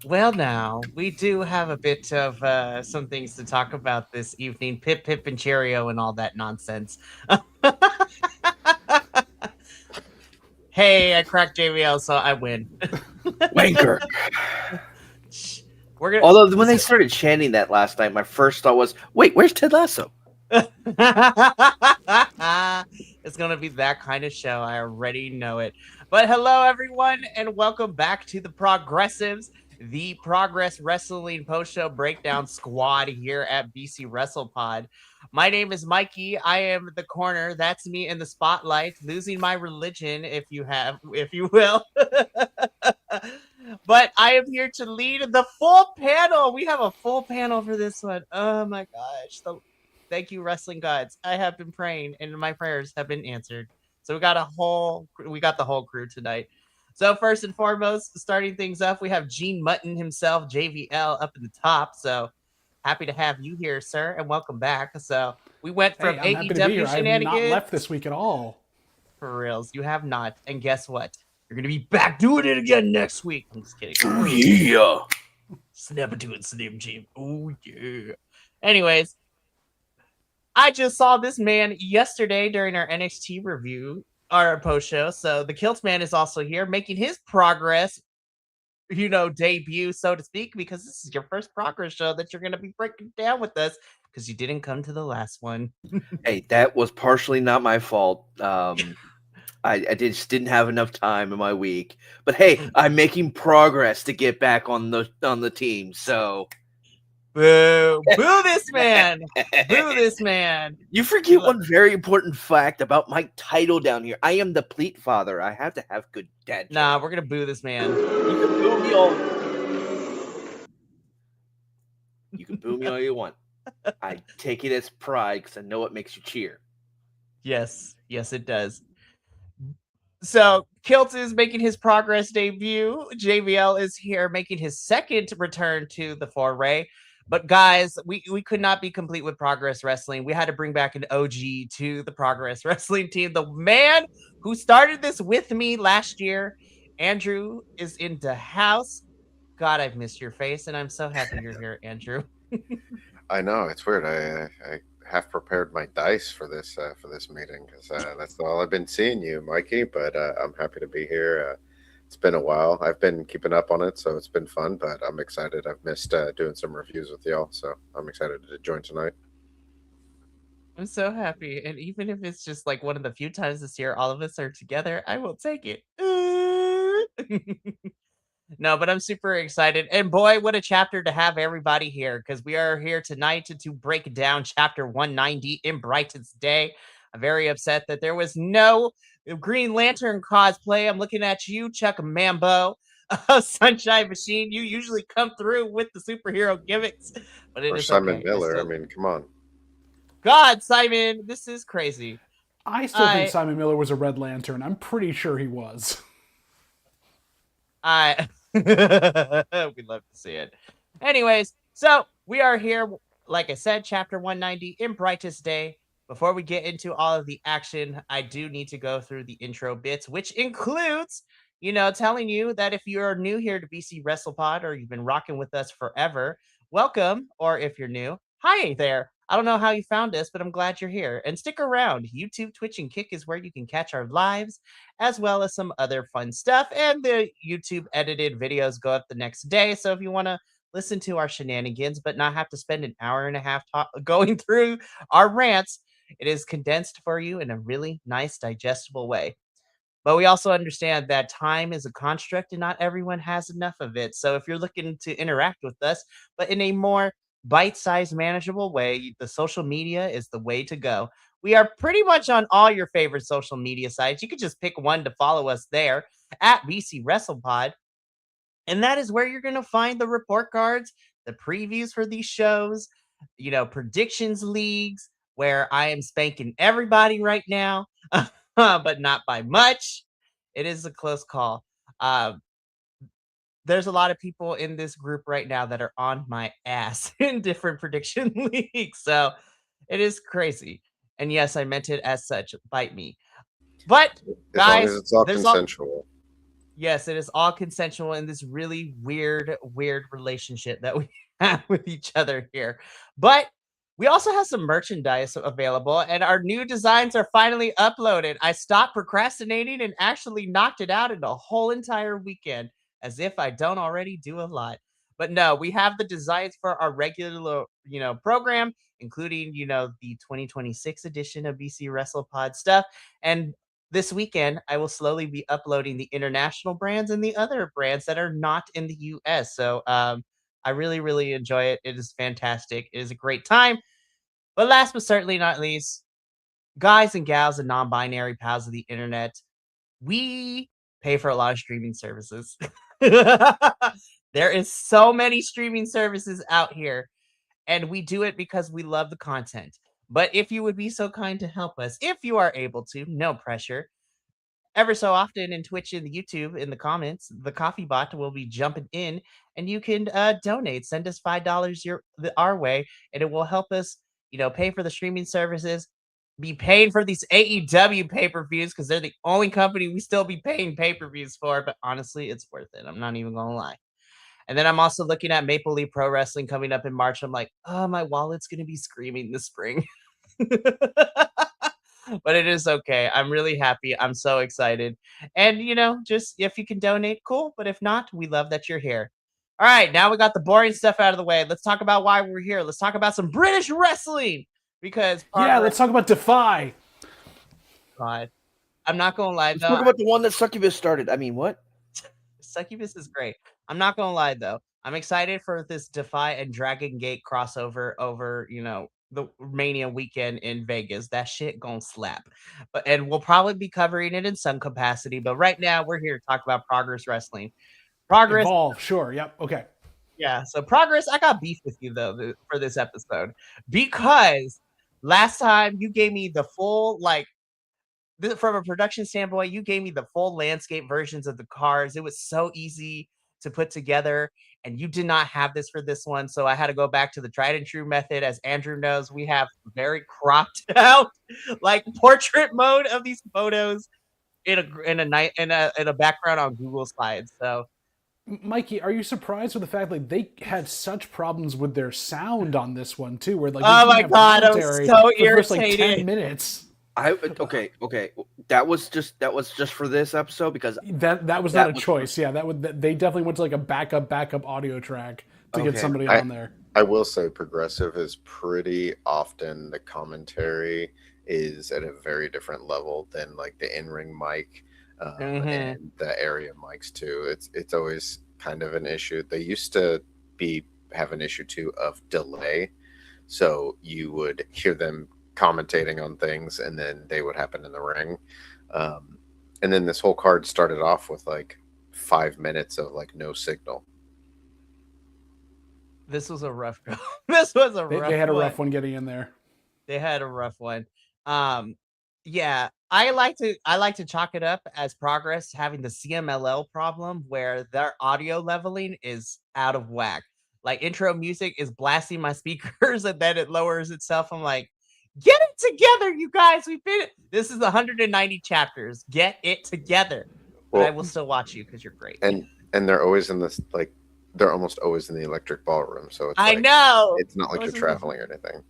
Well, now we do have a bit of some things to talk about this evening. Pip, pip, and Cheerio, and all that nonsense. Hey, I cracked JVL, so I win. Wanker. Shh, We're gonna Although when they listen. started chanting that last night, my first thought was, "Wait, where's Ted Lasso?" It's gonna be that kind of show. I already know it. But hello, everyone, and welcome back to the Progressives, the Progress Wrestling Post Show Breakdown Squad here at BC WrestlePod. My name is Mikey. I am the corner. That's me in the spotlight, losing my religion, if you will. But I am here to lead the full panel. We have a full panel for this one. Oh my gosh. Thank you, wrestling gods. I have been praying and my prayers have been answered. So we got the whole crew tonight. So first and foremost, starting things off, we have Gene Mutton himself, JVL, up in the top. So happy to have you here, sir, and welcome back. So we went Hey, from I'm happy to be AEW here. I have not shenanigans. left this week at all. For reals, you have not. And guess what? You're gonna be back doing it again next week. I'm just kidding. Oh yeah. Snap into it, Slim Jim. Oh yeah. Anyways, I just saw this man yesterday during our NXT review, our post show. So the Kilt Man is also here making his progress, debut, so to speak, because this is your first progress show that you're going to be breaking down with us because you didn't come to the last one. Hey, that was partially not my fault. I just didn't have enough time in my week. But hey, I'm making progress to get back on the team. So Boo! Boo this man! Boo this man! you forget one very important fact about my title down here. I am the Pleat Father. I have to have good dad jokes. Nah, we're going to boo this man. You can boo me all. You can boo me all you want. I take it as pride because I know it makes you cheer. Yes, it does. So Kilt is making his progress debut. JVL is here making his second return to the foray. But guys, we could not be complete with Progress Wrestling. We had to bring back an OG to the Progress Wrestling team. The man who started this with me last year, Andrew, is in the house. God, I've missed your face, and I'm so happy you're here, Andrew. I know it's weird. I half prepared my dice for this meeting because that's all I've been seeing you, Mikey. But I'm happy to be here. It's been a while. I've been keeping up on it, so it's been fun. But I'm excited. I've missed doing some reviews with y'all, so I'm excited to join tonight. I'm so happy. And even if it's just like one of the few times this year all of us are together, I will take it. No, but I'm super excited. And boy, what a chapter to have everybody here because we are here tonight to break down chapter 190 in Brightest Day. I'm very upset that there was no Green Lantern cosplay. I'm looking at you, Chuck Mambo. Sunshine Machine, you usually come through with the superhero gimmicks, but it Or is Simon okay. Miller. I mean, come on. God, Simon, this is crazy. I still think I, Simon Miller was a Red Lantern. I'm pretty sure he was. I, we'd love to see it. Anyways, so we are here, like I said, chapter 190 in Brightest Day. Before we get into all of the action, I do need to go through the intro bits, which includes, telling you that if you're new here to BC WrestlePod or you've been rocking with us forever, welcome. Or if you're new, hi there. I don't know how you found us, but I'm glad you're here. And stick around. YouTube, Twitch, and Kick is where you can catch our lives, as well as some other fun stuff. And the YouTube edited videos go up the next day. So if you want to listen to our shenanigans, but not have to spend an hour and a half going through our rants, it is condensed for you in a really nice, digestible way. But we also understand that time is a construct and not everyone has enough of it. So if you're looking to interact with us, but in a more bite-sized, manageable way, the social media is the way to go. We are pretty much on all your favorite social media sites. You could just pick one to follow us there at BC WrestlePod. And that is where you're going to find the report cards, the previews for these shows, predictions leagues, where I am spanking everybody right now, but not by much. It is a close call. Uh, there's a lot of people in this group right now that are on my ass in different prediction leagues. So it is crazy. And yes, I meant it as such. Bite me. But As long as guys, it's all there's all consensual. Yes, it is all consensual in this really weird relationship that we have with each other here. But we also have some merchandise available, and our new designs are finally uploaded. I stopped procrastinating and actually knocked it out in a whole entire weekend, as if I don't already do a lot. But no, we have the designs for our regular, program, including, the 2026 edition of BC WrestlePod stuff. And this weekend, I will slowly be uploading the international brands and the other brands that are not in the US. So I really enjoy it. It is fantastic. It is a great time. But last but certainly not least, guys and gals and non binary pals of the internet, we pay for a lot of streaming services. There is so many streaming services out here, and we do it because we love the content. But if you would be so kind to help us, if you are able to, no pressure, ever so often in Twitch and YouTube in the comments, the coffee bot will be jumping in, and you can donate. Send us $5 our way, and it will help us, pay for the streaming services, be paying for these AEW pay-per-views because they're the only company we still be paying pay-per-views for. But honestly, it's worth it. I'm not even gonna lie. And then I'm also looking at Maple Leaf Pro Wrestling coming up in March. I'm like, oh, my wallet's gonna be screaming this spring. But it is okay. I'm really happy. I'm so excited. And, just if you can donate, cool. But if not, we love that you're here. All right, now we got the boring stuff out of the way. Let's talk about why we're here. Let's talk about some British wrestling because Yeah, let's talk about Defy. God, I'm not gonna lie Let's though. talk about the one that Succubus started. I mean, what? Succubus is great. I'm not gonna lie though. I'm excited for this Defy and Dragon Gate crossover over, the Mania weekend in Vegas. That shit gonna slap. And we'll probably be covering it in some capacity. But right now we're here to talk about Progress Wrestling. Progress, Evolve, sure. Yep. Okay. yeah. So Progress, I got beef with you though for this episode because last time you gave me the full from a production standpoint, you gave me the full landscape versions of the cars. It was so easy to put together, and you did not have this for this one. So I had to go back to the tried and true method. As Andrew knows, we have very cropped out, portrait mode of these photos in a background on Google Slides. So Mikey, are you surprised with the fact like they had such problems with their sound on this one too? Where like oh they my didn't have god, I was commentary so for the first like 10 irritated. minutes. Okay. That was just for this episode because That was not a choice. Yeah, they definitely went to like a backup audio track to get somebody on there. I will say Progressive is pretty often the commentary is at a very different level than like the in-ring mic and the area mics too. It's always kind of an issue. They used to have an issue too of delay, so you would hear them commentating on things and then they would happen in the ring. And then this whole card started off with like 5 minutes of like no signal. This was a rough go. This was a rough They had a one. rough one getting in there. They had a rough one. Yeah, I like to chalk it up as Progress having the CMLL problem where their audio leveling is out of whack. Like intro music is blasting my speakers and then it lowers itself. I'm like, get it together, you guys. This is 190 chapters. Get it together. But I will still watch you because you're great. And they're always in this like they're almost always in the electric ballroom. So it's I know it's not like you're traveling or anything.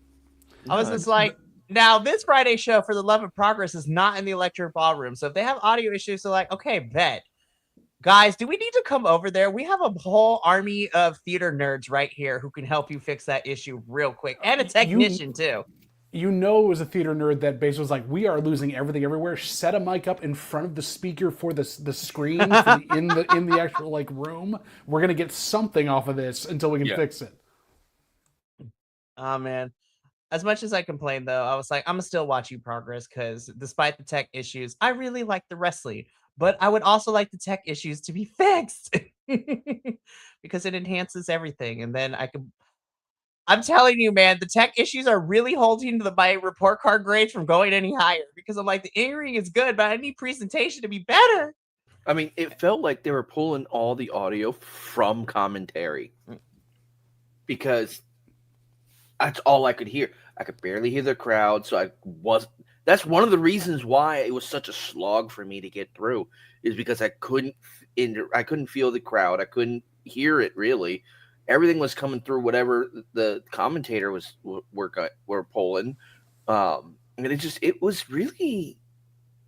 I was just like, now this Friday show for the Love of Progress is not in the electric ballroom. So if they have audio issues, they're like, okay, bet. Guys, do we need to come over there? We have a whole army of theater nerds right here who can help you fix that issue real quick. And a technician too. You know, it was a theater nerd that base was like, we are losing everything everywhere. Set a mic up in front of the speaker for the screen for in the actual like room. We're gonna get something off of this until we can fix it. Oh man. As much as I complained though, I was like, I'm gonna still watch you Progress because despite the tech issues, I really like the wrestling. But I would also like the tech issues to be fixed because it enhances everything. And then I'm telling you, man, the tech issues are really holding my report card grades from going any higher because I'm like, the in-ring is good, but I need presentation to be better. I mean, it felt like they were pulling all the audio from commentary because that's all I could hear. I could barely hear the crowd, so That's one of the reasons why it was such a slog for me to get through, is because I couldn't feel the crowd. I couldn't hear it really. Everything was coming through whatever the commentator were pulling. And it was really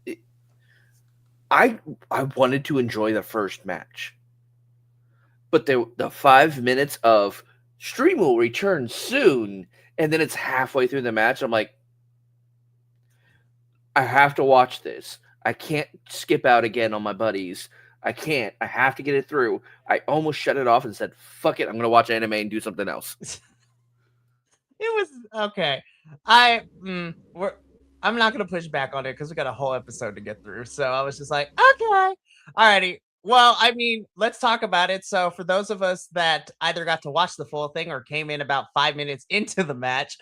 it, I wanted to enjoy the first match. But the 5 minutes of stream will return soon, and then it's halfway through the match. I'm like, I have to watch this. I can't skip out again on my buddies. I can't. I have to get it through. I almost shut it off and said, "Fuck it, I'm gonna watch anime and do something else." It was okay. I'm not gonna push back on it because we got a whole episode to get through. So I was just like, okay, alrighty. Well, I mean, let's talk about it. So for those of us that either got to watch the full thing or came in about 5 minutes into the match,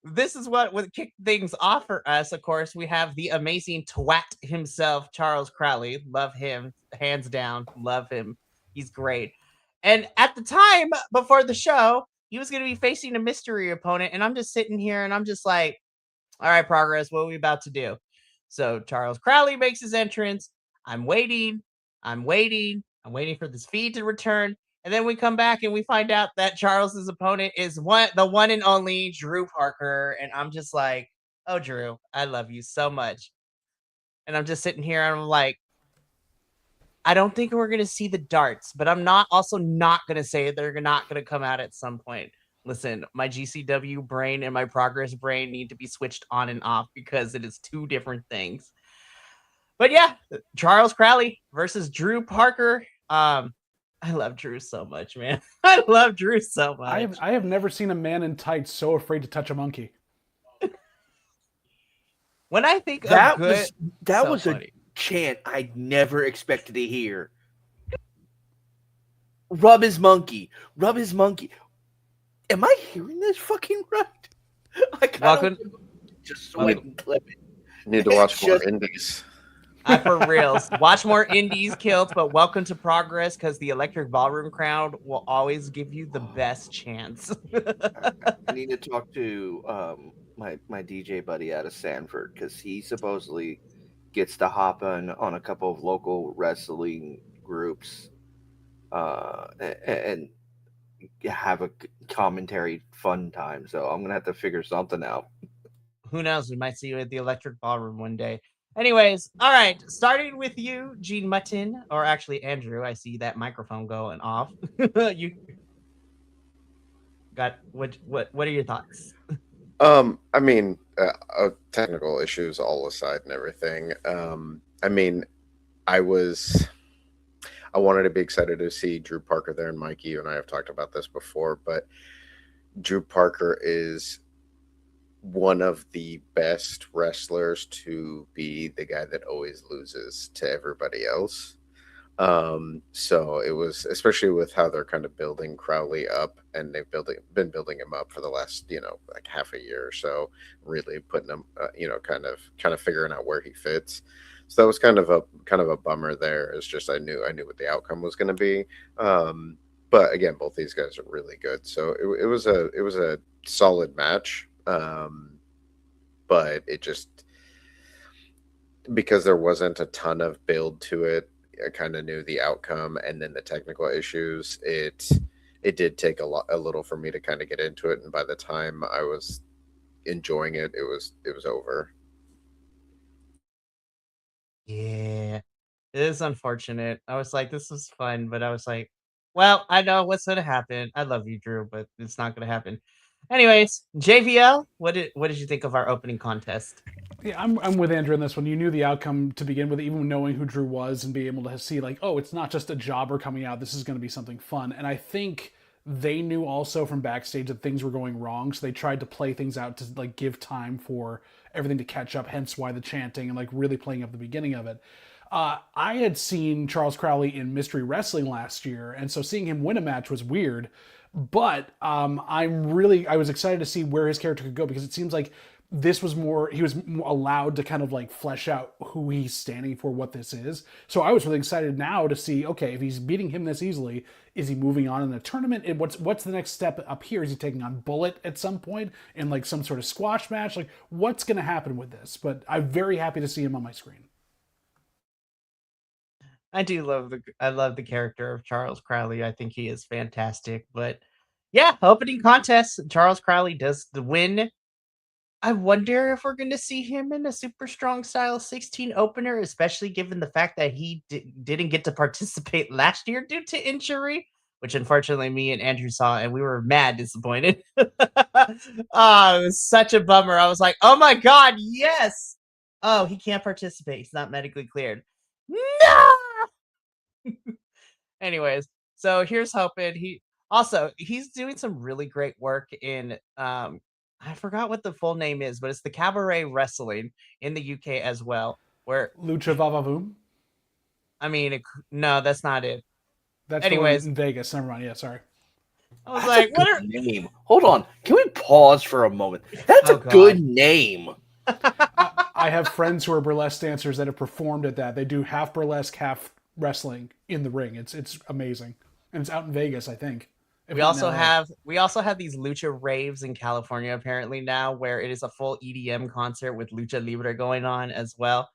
this is what would kick things off for us. Of course, we have the amazing twat himself, Charles Crowley. Love him, hands down. Love him. He's great. And at the time before the show, he was going to be facing a mystery opponent. And I'm just sitting here and I'm just like, all right, Progress, what are we about to do? So Charles Crowley makes his entrance. I'm waiting. I'm waiting. I'm waiting for this feed to return. And then we come back and we find out that Charles's opponent is the one and only Drew Parker. And I'm just like, oh, Drew, I love you so much. And I'm just sitting here and I'm like, I don't think we're going to see the darts, but I'm not going to say they're not going to come out at some point. Listen, my GCW brain and my Progress brain need to be switched on and off because it is two different things. But yeah, Charles Crowley versus Drew Parker. I love Drew so much, man. I love Drew so much. I have never seen a man in tights so afraid to touch a monkey. When I think that of good, that was funny. A chant I'd never expected to hear. Rub his monkey. Rub his monkey. Am I hearing this fucking right? I Welcome. Just so I can clip it. Need to watch more indies. For reals. Watch more indies, Kilt, but welcome to Progress because the Electric Ballroom crowd will always give you the best chance. I need to talk to my DJ buddy out of Sanford because he supposedly gets to hop on a couple of local wrestling groups and have a commentary fun time. So I'm gonna have to figure something out. Who knows? We might see you at the Electric Ballroom one day. Anyways, all right. Starting with you, Gene Mutton, or actually Andrew. I see that microphone going off. You got what? What are your thoughts? I mean, technical issues all aside and everything. I mean, I wanted to be excited to see Drew Parker there, and Mikey, you and I have talked about this before, but Drew Parker is one of the best wrestlers to be the guy that always loses to everybody else. So it was, especially with how they're kind of building Crowley up, and they've been building him up for the last, like half a year or so, really putting him, kind of figuring out where he fits. So that was kind of a bummer there. It's just I knew what the outcome was going to be. But again, both these guys are really good. So it was a solid match. But it just, because there wasn't a ton of build to it, I kind of knew the outcome, and then the technical issues, it did take a little for me to kind of get into it, and by the time I was enjoying it, it was over. Yeah, it is unfortunate. I was like, this was fun, but I was like, well, I know what's going to happen. I love you, Drew, but it's not going to happen. Anyways, JVL, what did you think of our opening contest? Yeah, I'm with Andrew on this one. You knew the outcome to begin with, even knowing who Drew was and being able to see like, oh, it's not just a jobber coming out. This is going to be something fun. And I think they knew also from backstage that things were going wrong, so they tried to play things out to like give time for everything to catch up. Hence why the chanting and like really playing up the beginning of it. I had seen Charles Crowley in Mystery Wrestling last year, and so seeing him win a match was weird. But I was excited to see where his character could go, because it seems like this was more, he was allowed to kind of like flesh out who he's standing for, what this is. So I was really excited now to see, okay, if he's beating him this easily, is he moving on in the tournament? And what's the next step up here? Is he taking on Bullet at some point in like some sort of squash match? Like, what's going to happen with this? But I'm very happy to see him on my screen. I love the character of Charles Crowley. I think he is fantastic. But yeah, opening contest, Charles Crowley does the win. I wonder if we're going to see him in a super strong style 16 opener, especially given the fact that he didn't get to participate last year due to injury, which unfortunately me and Andrew saw, and we were mad disappointed. Oh, it was such a bummer. I was like, oh my God, yes. Oh, he can't participate. He's not medically cleared. No. Anyways, so here's hoping he's doing some really great work in I forgot what the full name is, but it's the cabaret wrestling in the UK as well. Where Lucha Vavavoom? I mean, no, that's not it. That's the one Anyways, in Vegas. Never mind. Yeah, sorry. I was That's like, a what good are name. Hold on. Can we pause for a moment? That's Oh, a good God. name. I have friends who are burlesque dancers that have performed at that. They do half burlesque, half wrestling in the ring. It's amazing, and it's out in Vegas, I think. If we not in also LA. have these lucha raves in California apparently now, where it is a full EDM concert with lucha libre going on as well.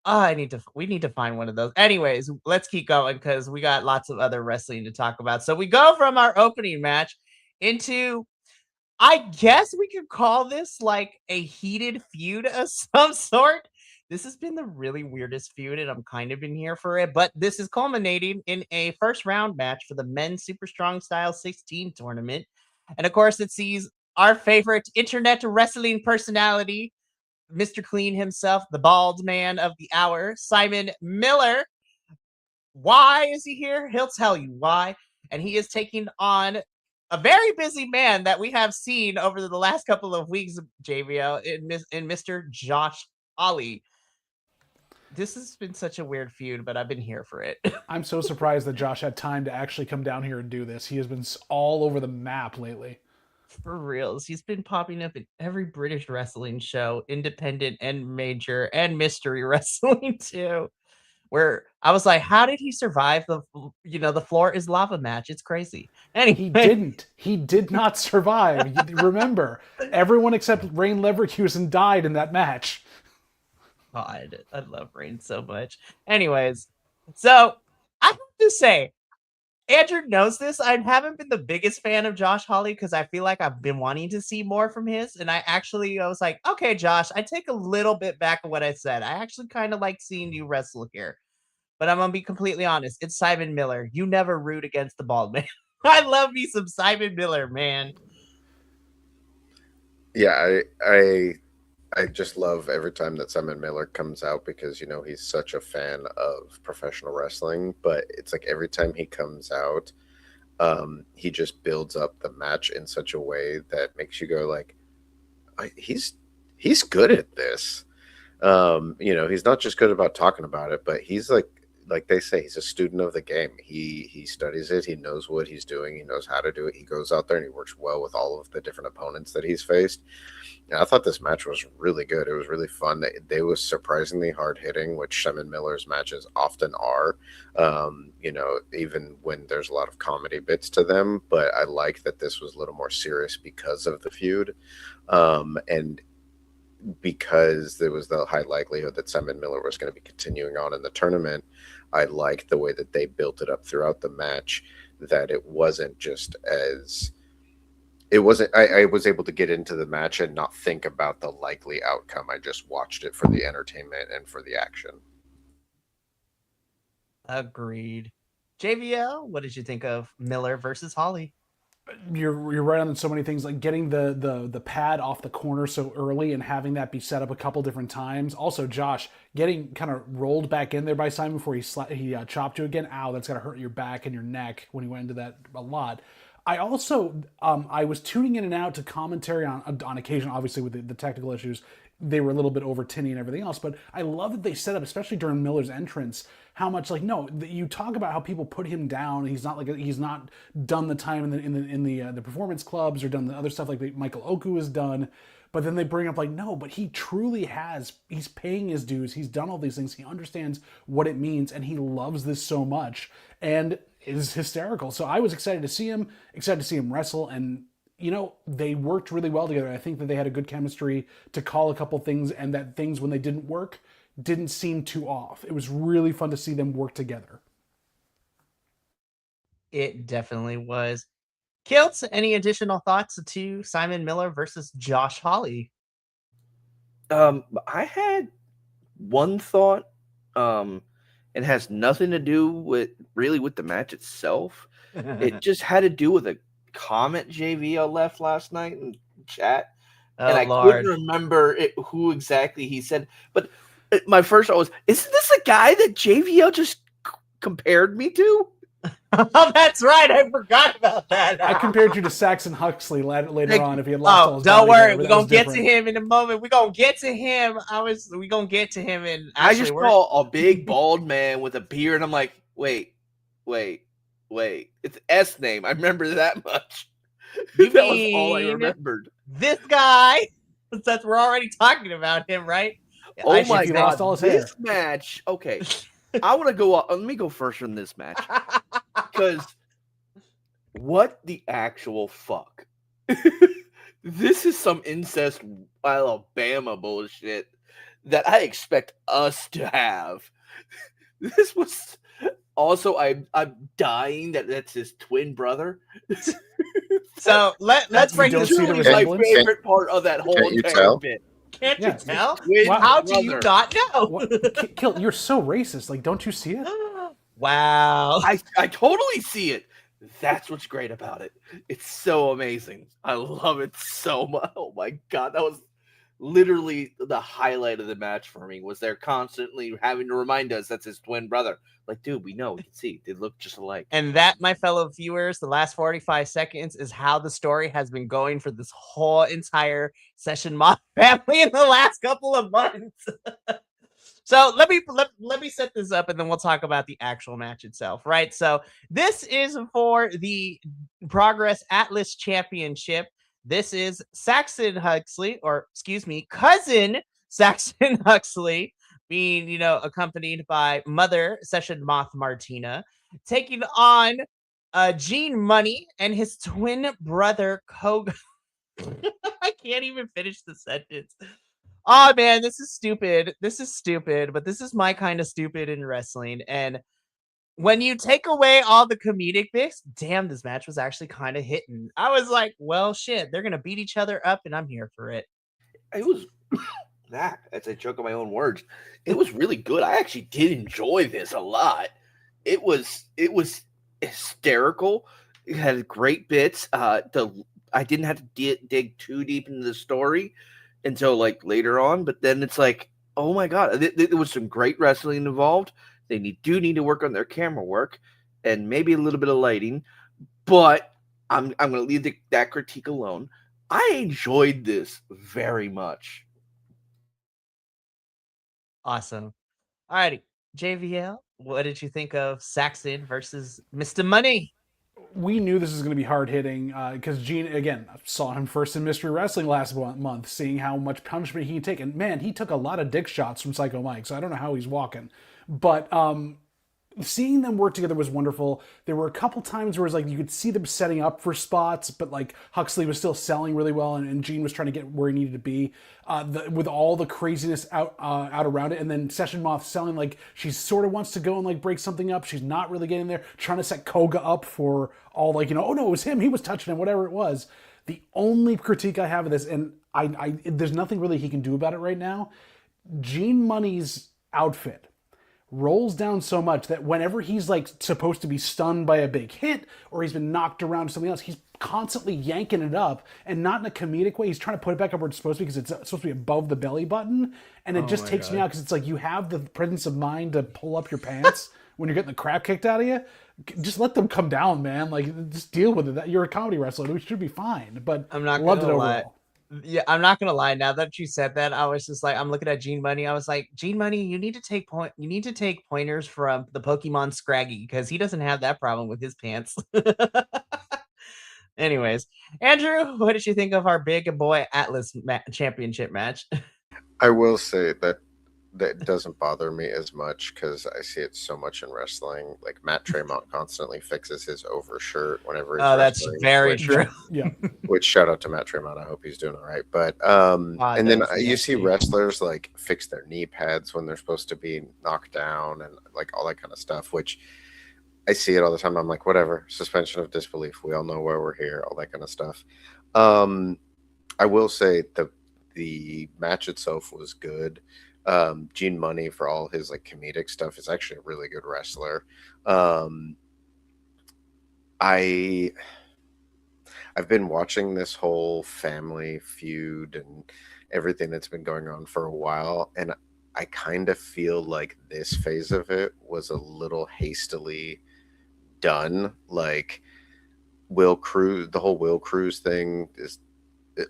Oh, we need to find one of those. Anyways, let's keep going because we got lots of other wrestling to talk about. So we go from our opening match into, I guess we could call this like a heated feud of some sort. This has been the really weirdest feud, and I'm kind of in here for it. But this is culminating in a first round match for the men's Super Strong Style 16 tournament. And of course, it sees our favorite internet wrestling personality, Mr. Clean himself, the bald man of the hour, Simon Miller. Why is he here? He'll tell you why. And he is taking on a very busy man that we have seen over the last couple of weeks, JVL, in Mr. Josh Holly. This has been such a weird feud, but I've been here for it. I'm so surprised that Josh had time to actually come down here and do this. He has been all over the map lately. For reals. He's been popping up in every British wrestling show, independent and major, and mystery wrestling too. Where I was like, how did he survive the floor is lava match? It's crazy. He Anyway, didn't. He did not survive. Remember, everyone except Rain Leverkusen died in that match. God, I love Rain so much. Anyways, so I have to say, Andrew knows this. I haven't been the biggest fan of Josh Holly because I feel like I've been wanting to see more from his. And I was like, okay, Josh, I take a little bit back of what I said. I actually kind of like seeing you wrestle here. But I'm gonna be completely honest. It's Simon Miller. You never root against the bald man. I love me some Simon Miller, man. Yeah, I just love every time that Simon Miller comes out because he's such a fan of professional wrestling. But it's like every time he comes out, he just builds up the match in such a way that makes you go like, he's good at this. He's not just good about talking about it, but he's like they say, he's a student of the game. He studies it. He knows what he's doing. He knows how to do it. He goes out there and he works well with all of the different opponents that he's faced. And I thought this match was really good. It was really fun. They was surprisingly hard hitting, which Simon Miller's matches often are. Even when there's a lot of comedy bits to them. But I like that this was a little more serious because of the feud, and because there was the high likelihood that Simon Miller was going to be continuing on in the tournament. I liked the way that they built it up throughout the match, that it wasn't just as I was able to get into the match and not think about the likely outcome. I just watched it for the entertainment and for the action. Agreed. JVL, what did you think of Miller versus Holly? You're right on so many things, like getting the pad off the corner so early and having that be set up a couple different times. Also, Josh getting kind of rolled back in there by Simon before he chopped you again. Ow, that's gotta hurt your back and your neck when he went into that a lot. I also I was tuning in and out to commentary on occasion, obviously with the technical issues. They were a little bit over tinny and everything else, but I love that they set up, especially during Miller's entrance, how much you talk about how people put him down. He's not done the time in the performance clubs or done the other stuff like Michael Oku has done, But then they bring up like, no, but he truly he's paying his dues. He's done all these things. He understands what it means, and he loves this so much, and is hysterical. So I was excited to see him wrestle, and they worked really well together. I think that they had a good chemistry to call a couple things, and that things when they didn't work didn't seem too off. It was really fun to see them work together. It definitely was. Kilt, any additional thoughts to Simon Miller versus Josh Hawley? I had one thought. It has nothing to do with the match itself. It just had to do with a comment JVL left last night in chat, and I couldn't remember who exactly he said. But my first thought was, isn't this a guy that JVL just compared me to? Oh, that's right. I forgot about that. I compared you to Saxon Huxley later on if he had lost all his don't body worry. hair, We're going to get to him in a moment. We're going to get to him. We're going to get to him. And I just saw a big bald man with a beard. And I'm like, wait. It's S name. I remember that much. That was all I remembered. This guy, since we're already talking about him, right? Oh my God. This match. Okay. I want to go up. Let me go first from this match. Because what the actual fuck? This is some incest Alabama bullshit that I expect us to have. This was also I'm dying that's his twin brother. So let's break this. My favorite part of that whole entire bit. Can't you tell? How do you not know? Kilt, you're so racist. Like, don't you see it? Wow. I totally see it. That's what's great about it. It's so amazing. I love it so much. Oh my God. That was literally the highlight of the match for me, was they're constantly having to remind us that's his twin brother. Like, dude, we know, we can see they look just alike. And that, my fellow viewers, the last 45 seconds is how the story has been going for this whole entire Session Moth family in the last couple of months. So let me set this up, and then we'll talk about the actual match itself, right? So this is for the Progress Atlas Championship. This is Saxon Huxley, or excuse me, cousin Saxon Huxley, being, accompanied by Mother Session Moth Martina, taking on Gene Money and his twin brother Koga. I can't even finish the sentence. Oh man, this is stupid. But this is my kind of stupid in wrestling. And when you take away all the comedic bits, damn, this match was actually kind of hitting. I was like, well, shit, they're gonna beat each other up, and I'm here for it. It was that's a joke of my own words. It was really good. I actually did enjoy this a lot. It was hysterical. It had great bits. I didn't have to dig too deep into the story until like later on, but then it's like, oh my God, there was some great wrestling involved. They do need to work on their camera work and maybe a little bit of lighting, but I'm going to leave that critique alone. I enjoyed this very much. Awesome. Alrighty, JVL, what did you think of Saxon versus Mr. Money? We knew this was going to be hard hitting because Gene, again, saw him first in Mystery Wrestling last month, seeing how much punishment he can take. And man, he took a lot of dick shots from Psycho Mike, so I don't know how he's walking. But seeing them work together was wonderful. There were a couple times where it was like you could see them setting up for spots, but like Huxley was still selling really well, and Gene was trying to get where he needed to be with all the craziness out around it. And then Session Moth selling like she sort of wants to go and like break something up. She's not really getting there, trying to set Koga up for all like, oh no, it was him. He was touching him, whatever it was. The only critique I have of this, and I there's nothing really he can do about it right now, Gene Money's outfit rolls down so much that whenever he's like supposed to be stunned by a big hit or he's been knocked around to something else, he's constantly yanking it up, and not in a comedic way. He's trying to put it back up where it's supposed to be because it's supposed to be above the belly button, and it just takes me out because it's like you have the presence of mind to pull up your pants when you're getting the crap kicked out of you. Just let them come down, man. Like, just deal with it. You're a comedy wrestler. We should be fine. But I'm not loved it overall. Yeah, I'm not gonna lie. Now that you said that, I was just like, I'm looking at Gene Money. I was like, Gene Money, you need to take pointers from the Pokemon Scraggy, because he doesn't have that problem with his pants. Anyways, Andrew, what did you think of our big boy Atlas championship match? I will say that that doesn't bother me as much because I see it so much in wrestling. Like Matt Tremont constantly fixes his overshirt whenever he's Oh, that's wrestling, very which true. Yeah. which shout out to Matt Tremont. I hope he's doing all right. But and then Fondos, you see EST. wrestlers like fix their knee pads when they're supposed to be knocked down and like all that kind of stuff, which I see it all the time. I'm like, whatever, suspension of disbelief. We all know why we're here, all that kind of stuff. Um, I will say the match itself was good. Gene Money, for all his like comedic stuff, is actually a really good wrestler. Um, I I've been watching this whole family feud and everything that's been going on for a while, and I kind of feel like this phase of it was a little hastily done. Like Will Cruz, the whole Will Cruz thing is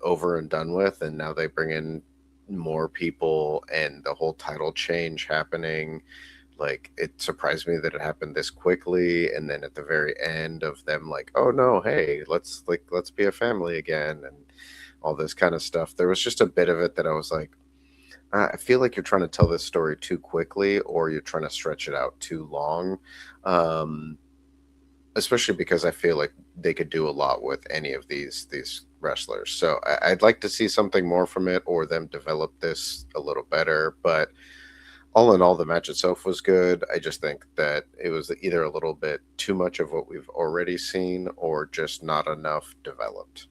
over and done with, and now they bring in more people, and the whole title change happening. Like it surprised me that it happened this quickly, and then at the very end of them, like, oh no, hey, let's be a family again, and all this kind of stuff. There was just a bit of it that I was like, I feel like you're trying to tell this story too quickly, or you're trying to stretch it out too long. Um, Especially because I feel like they could do a lot with any of these wrestlers. So I'd like to see something more from it, or them develop this a little better. But all in all, the match itself was good. I just think that it was either a little bit too much of what we've already seen, or just not enough developed.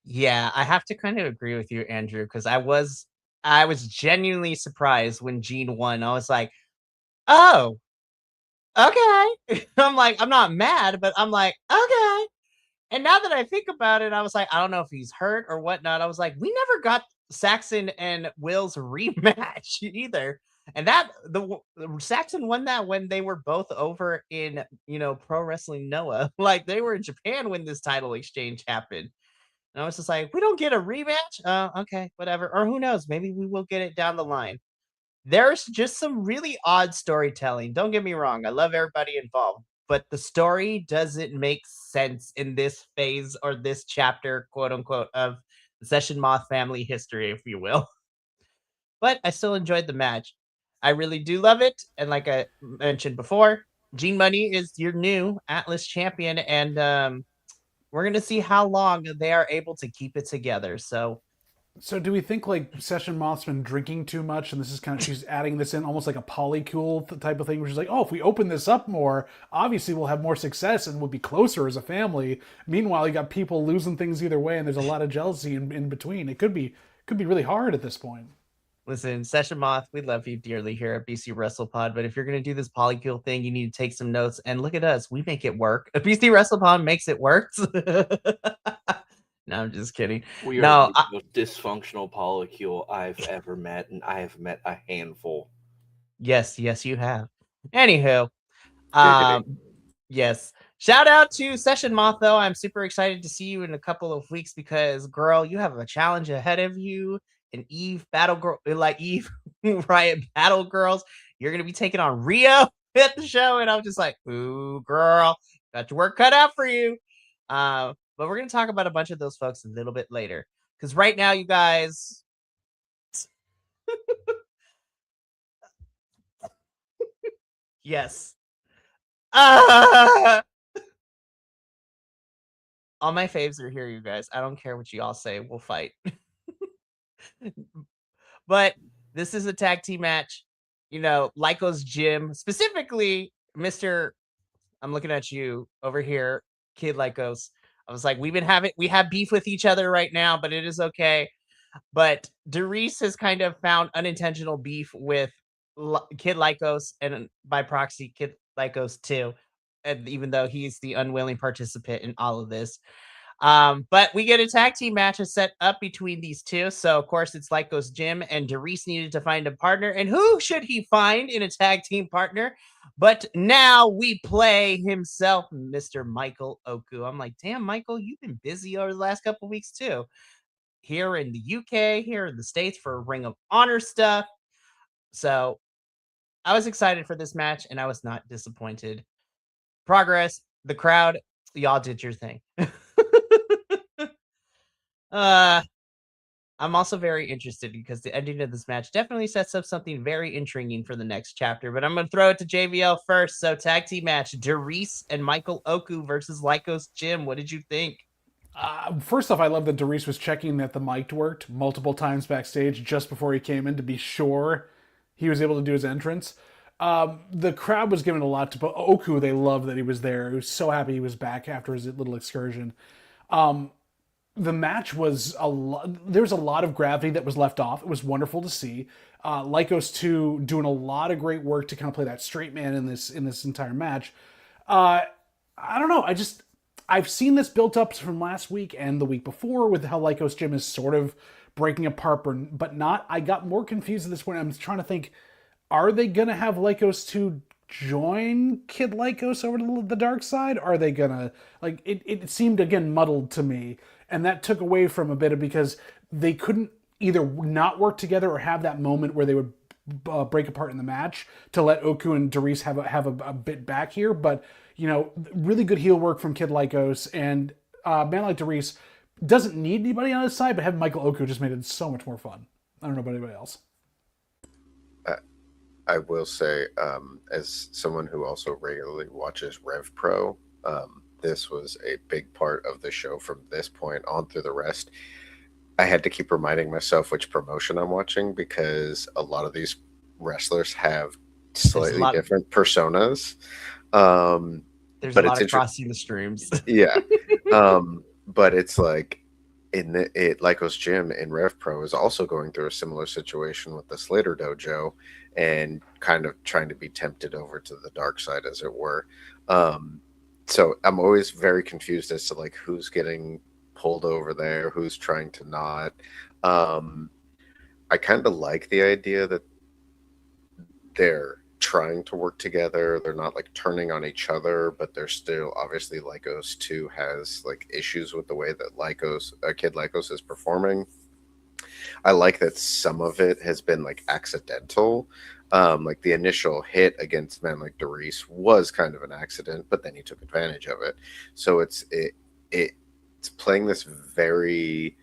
Yeah, I have to kind of agree with you, Andrew, because I was genuinely surprised when Gene won. I was like, oh, okay. I'm like, I'm not mad, but I'm like, okay. And now that I think about it, I was like, I don't know if he's hurt or whatnot. I was like, we never got Saxon and Will's rematch either. And Saxon won that when they were both over in Pro Wrestling Noah. Like they were in Japan when this title exchange happened. And I was just like, we don't get a rematch. Okay, whatever. Or who knows? Maybe we will get it down the line. There's just some really odd storytelling. Don't get me wrong. I love everybody involved, but the story doesn't make sense in this phase or this chapter, quote unquote, of the Session Moth family history, if you will. But I still enjoyed the match. I really do love it. And like I mentioned before, Gene Money is your new Atlas champion. And we're going to see how long they are able to keep it together. So do we think like Session Moth's been drinking too much, and this is kind of she's adding this in almost like a polycule type of thing, where she's like, oh, if we open this up more, obviously we'll have more success and we'll be closer as a family. Meanwhile, you got people losing things either way, and there's a lot of jealousy in between. It could be really hard at this point. listen, Session Moth, we love you dearly here at BC WrestlePod. But if you're going to do this polycule thing, you need to take some notes. And look at us. We make it work. BC WrestlePod makes it work. No, I'm just kidding. We are No, the most dysfunctional polycule I've ever met, and I have met a handful. yes, you have. Anywho, Giggity. um, yes. Shout out to Session Moth, though. I'm super excited to see you in a couple of weeks because, girl, you have a challenge ahead of you. And Eve Battle Girl, like Eve Riot Battle Girls, you're gonna be taking on Rio at the show, and I'm just like, ooh, girl, got your work cut out for you. But we're gonna talk about a bunch of those folks a little bit later because right now, you guys, yes, ah! All my faves are here, you guys. I don't care what you all say. We'll fight. But this is a tag team match. Lyco's gym, specifically, Mr. I'm looking at you over here, Kid Lycos. I was like, we have beef with each other right now, but it is okay. But Derice has kind of found unintentional beef with Kid Lycos and by proxy, Kid Lycos too. And even though he's the unwilling participant in all of this, but we get a tag team match set up between these two. So of course it's Lyco's gym, and Derice needed to find a partner. And who should he find in a tag team partner? But now we play himself, Mr. Michael Oku. I'm like, damn, Michael, you've been busy over the last couple weeks too. Here in the UK, here in the States for Ring of Honor stuff. So I was excited for this match, and I was not disappointed. Progress the crowd, y'all did your thing. uh I'm also very interested because the ending of this match definitely sets up something very intriguing for the next chapter. But I'm going to throw it to JVL first. So, tag team match: Darice and Michael Oku versus Lycos Jim. What did you think? First off, I love that Darius was checking that the mic worked multiple times backstage just before he came in to be sure he was able to do his entrance. The crowd was giving a lot to Oku. They loved that he was there. He was so happy he was back after his little excursion. The match was a lot. There was a lot of gravity that was left off. It was wonderful to see. Lycos 2 doing a lot of great work to kind of play that straight man in this entire match. I don't know. I've seen this built up from last week and the week before with how Lycos Jim is sort of breaking apart, but not. I got more confused at this point. I'm trying to think: are they gonna have Lycos 2 join Kid Lycos over to the dark side? Are they gonna like it? It seemed again muddled to me, and that took away from a bit of because they couldn't either not work together or have that moment where they would break apart in the match to let Oku and Darius have a bit back here. But really good heel work from Kid Lycos, and man like Darius doesn't need anybody on his side, but having Michael Oku just made it so much more fun. I don't know about anybody else. I will say, as someone who also regularly watches Rev Pro, this was a big part of the show from this point on through the rest. I had to keep reminding myself which promotion I'm watching because a lot of these wrestlers have slightly different personas. There's a lot of crossing the streams. Yeah. But it's like Lycos Gym in Rev Pro is also going through a similar situation with the Slater Dojo and kind of trying to be tempted over to the dark side, as it were. So I'm always very confused as to like who's getting pulled over there, who's trying to not. I kind of like the idea that they're trying to work together. They're not like turning on each other, but they're still obviously Lycos 2 has like issues with the way that Kid Lycos is performing. I like that some of it has been like accidental. Like the initial hit against men like Darius was kind of an accident, but then he took advantage of it. So it's playing this very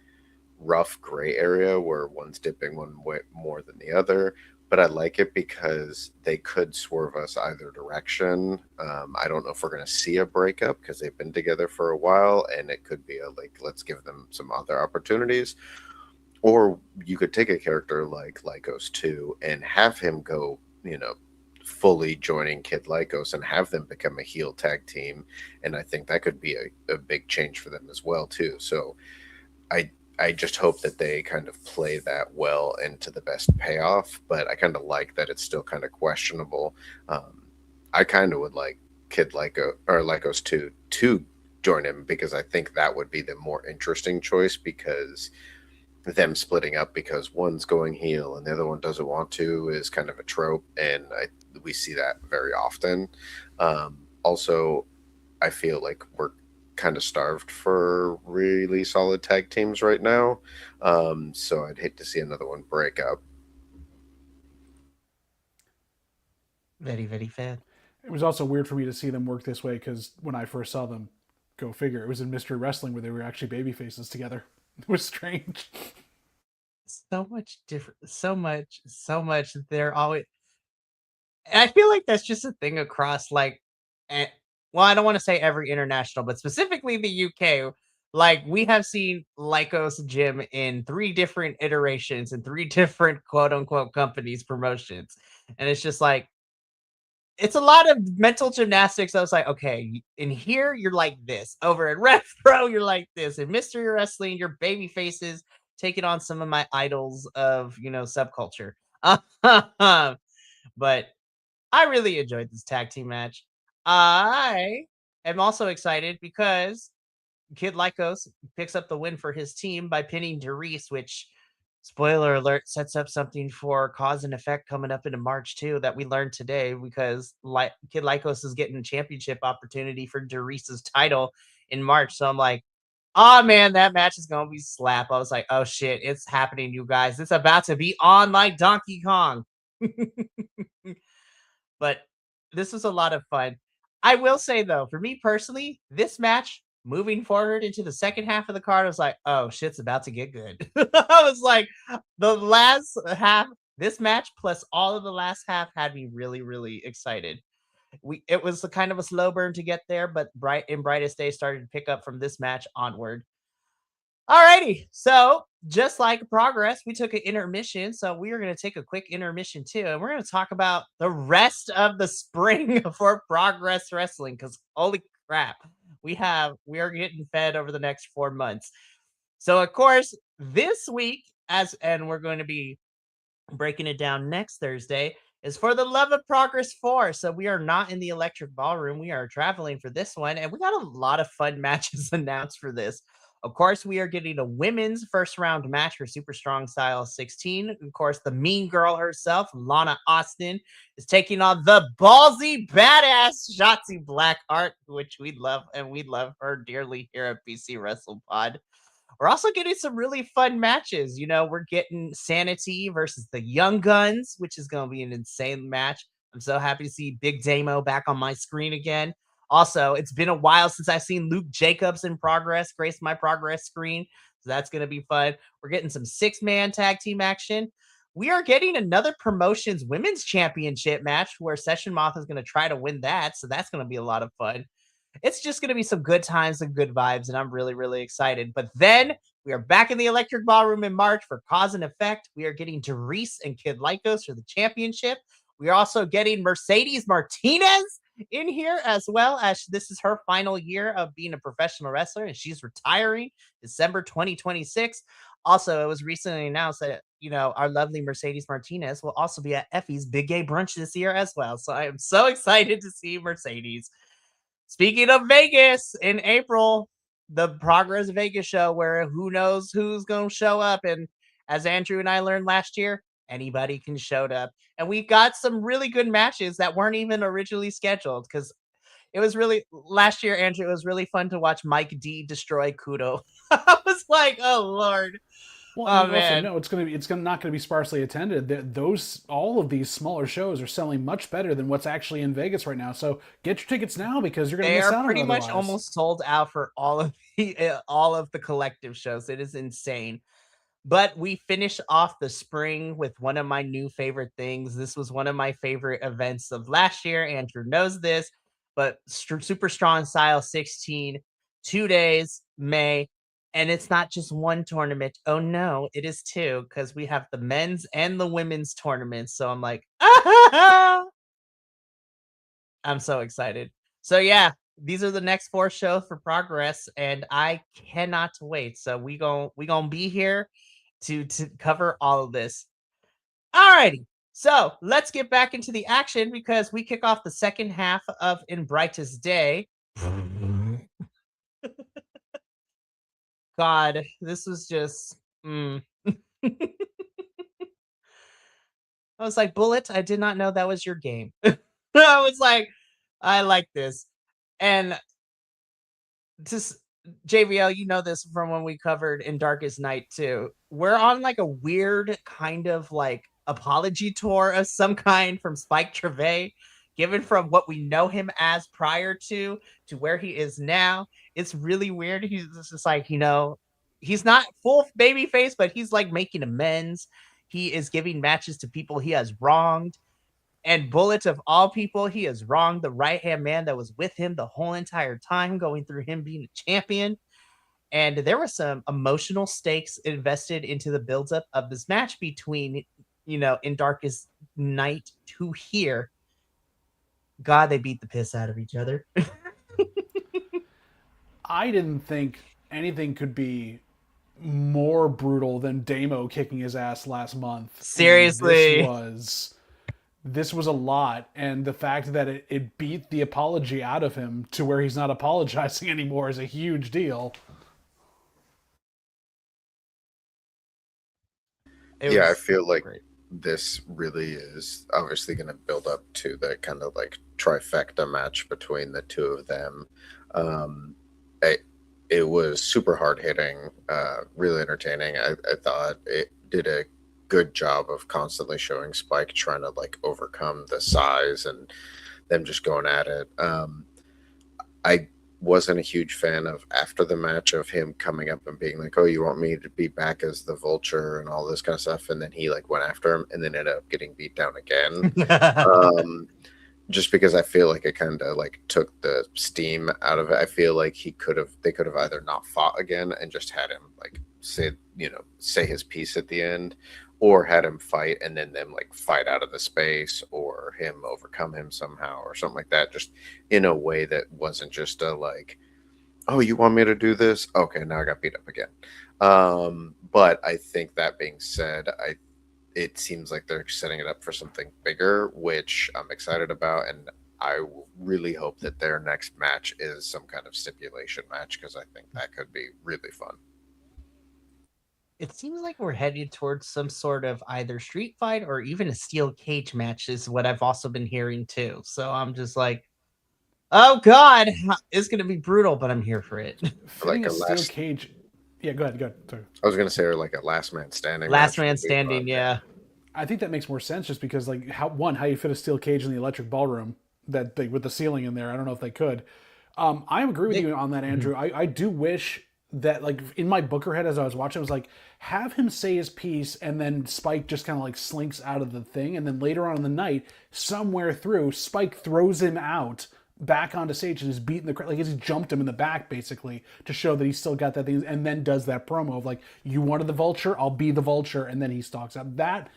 rough gray area where one's dipping one way more than the other. But I like it because they could swerve us either direction. I don't know if we're going to see a breakup because they've been together for a while, and it could be let's give them some other opportunities. Or you could take a character like Lycos 2 and have him go, fully joining Kid Lycos and have them become a heel tag team. And I think that could be a big change for them as well, too. So I just hope that they kind of play that well into the best payoff, but I kind of like that it's still kind of questionable. I kind of would like Kid Lycos or Lycos 2 to join him because I think that would be the more interesting choice because them splitting up because one's going heel and the other one doesn't want to is kind of a trope, and we see that very often. Also, I feel like we're kind of starved for really solid tag teams right now. So I'd hate to see another one break up. Very, very fair. It was also weird for me to see them work this way because when I first saw them, go figure, it was in Mystery Wrestling where they were actually baby faces together. It was strange. So much different. So much. They're always. I feel like that's just a thing across well, I don't want to say every international, but specifically the UK. Like we have seen Lycos Gym in 3 different iterations and 3 different quote unquote companies promotions. And it's just like it's a lot of mental gymnastics. I was like, okay, in here you're like this. Over at Rev Pro, you're like this. In Mystery Wrestling, your baby faces taking on some of my idols of subculture. But I really enjoyed this tag team match. I am also excited because Kid Lycos picks up the win for his team by pinning Darius, which, spoiler alert, sets up something for cause and effect coming up into March too that we learned today because Kid Lycos is getting a championship opportunity for Darius's title in March. So I'm like, oh man, that match is gonna be slap. I was like, oh shit, it's happening, you guys. It's about to be on like Donkey Kong. But this was a lot of fun. I will say though, for me personally, this match moving forward into the second half of the card, I was like, oh, shit's about to get good. I was like, the last half, this match plus all of the last half had me really, really excited. It was a kind of a slow burn to get there, but Brightest Day started to pick up from this match onward. Alrighty, so just like progress, we took an intermission. So we are going to take a quick intermission too, and we're going to talk about the rest of the spring for Progress Wrestling. Because holy crap, we are getting fed over the next 4 months. So of course, this week, and we're going to be breaking it down next Thursday, is for the Love of Progress 4. So we are not in the Electric Ballroom. We are traveling for this one, and we got a lot of fun matches announced for this. Of course, we are getting a women's first round match for Super Strong Style 16. Of course, the mean girl herself, Lana Austin, is taking on the ballsy badass Shotzi Blackheart, which we love, and we love her dearly here at PC Wrestle Pod. We're also getting some really fun matches. You know, we're getting Sanity versus the Young Guns, which is going to be an insane match. I'm so happy to see Big Damo back on my screen again. Also, it's been a while since I've seen Luke Jacobs in progress, grace my progress screen. So that's going to be fun. We're getting some 6-man tag team action. We are getting another promotions women's championship match where Session Moth is going to try to win that. So that's going to be a lot of fun. It's just going to be some good times and good vibes, and I'm really, really excited. But then we are back in the Electric Ballroom in March for Cause and Effect. We are getting Therese and Kid Lycos for the championship. We are also getting Mercedes Martinez in here, as well as this is her final year of being a professional wrestler, and she's retiring December 2026. Also, it was recently announced that, you know, our lovely Mercedes Martinez will also be at Effie's Big Gay Brunch this year as well. So I am so excited to see Mercedes. Speaking of Vegas, in April, the Progress Vegas show, where who knows who's going to show up. And as Andrew and I learned last year, anybody can show up. And we got some really good matches that weren't even originally scheduled, because it was really last year, Andrew. It was really fun to watch Mike D destroy Kudo. I was like, oh Lord. Well, and Oh you also man. know not going to be sparsely attended. All of these smaller shows are selling much better than what's actually in Vegas right now. So get your tickets now because you're going to They miss are out on it pretty much otherwise. almost sold out for all of the collective shows. It is insane. But we finish off the spring with one of my new favorite things. This was one of my favorite events of last year. Andrew knows this, but Super Strong Style 16, 2 days, May. And it's not just one tournament. Oh no, it is two, because we have the men's and the women's tournaments. So I'm like, I'm so excited. So yeah, these are the next 4 shows for Progress, and I cannot wait. So we gonna be here to cover all of this. Alrighty. So let's get back into the action, because we kick off the second half of In Brightest Day. God, this was just I was like, Bullet, I did not know that was your game. I was like, I like this. And just JVL, you know this from when we covered In Darkest Night too. We're on like a weird kind of like apology tour of some kind from Spike Trevay, given from what we know him as prior to where he is now. It's really weird. He's just like, you know, he's not full baby face, but he's like making amends. He is giving matches to people he has wronged. And Bullet, of all people, he has wronged the right hand man that was with him the whole entire time, going through him being a champion. And there were some emotional stakes invested into the buildup of this match between, you know, In Darkest Night to here. God, they beat the piss out of each other. I didn't think anything could be more brutal than Damo kicking his ass last month, and Seriously. this was a lot, and the fact that it beat the apology out of him to where he's not apologizing anymore is a huge deal. Yeah, I feel like great. this really is obviously going to build up to the kind of like trifecta match between the two of them. Um, it was super hard hitting, really entertaining. I thought it did a good job of constantly showing Spike trying to like overcome the size and them just going at it. I wasn't a huge fan of after the match of him coming up and being like, "Oh, you want me to be back as the Vulture and all this kind of stuff," and then he like went after him and then ended up getting beat down again. Um, just because I feel like it kind of like took the steam out of it. I feel like they could have either not fought again and just had him like say his piece at the end, or had him fight and then them like fight out of the space, or him overcome him somehow or something like that, just in a way that wasn't just a like, oh, you want me to do this? Okay, now I got beat up again. But I think that being said, it seems like they're setting it up for something bigger, which I'm excited about, and I really hope that their next match is some kind of stipulation match because I think that could be really fun. It seems like we're headed towards some sort of either street fight or even a steel cage match, is what I've also been hearing too. So I'm just like, oh God, it's going to be brutal, but I'm here for it. Fitting Like a a steel last, cage. Yeah, go ahead. Sorry. I was gonna say, or like a last man standing Last match man would be standing, fun, yeah. I think that makes more sense just because, like, how you fit a steel cage in the electric ballroom that they, with the ceiling in there. I don't know if they could. I agree with you on that, Andrew. I do wish that, like, in my Booker head as I was watching, I was like, have him say his piece, and then Spike just kind of like slinks out of the thing, and then later on in the night, somewhere through, Spike throws him out back onto stage and is beating the crowd, like he's jumped him in the back basically to show that he's still got that thing, and then does that promo of like, you wanted the Vulture, I'll be the Vulture, and then he stalks out. That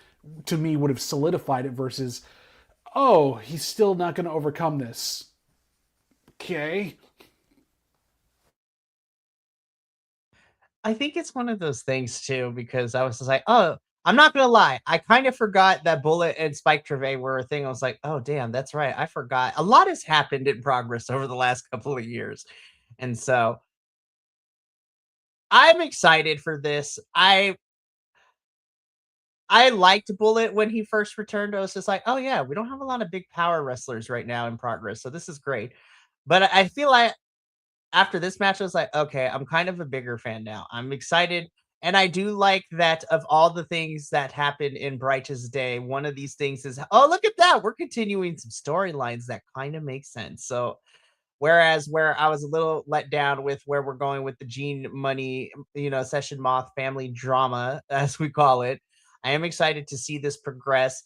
to me would have solidified it versus, oh, he's still not going to overcome this. Okay. I think it's one of those things too, because I was just like, oh, I'm not gonna lie, I kind of forgot that Bullet and Spike Trevay were a thing. I was like, oh damn, that's right, I forgot. A lot has happened in Progress over the last couple of years, and so I'm excited for this. I liked Bullet when he first returned. I was just like, oh yeah, we don't have a lot of big power wrestlers right now in Progress, so this is great. But I feel like after this match, I was like, okay, I'm kind of a bigger fan now. I'm excited. And I do like that of all the things that happened in Brightest Day, one of these things is, oh, look at that. We're continuing some storylines that kind of make sense. So, whereas where I was a little let down with where we're going with the Gene Money, Session Moth family drama, as we call it, I am excited to see this progress.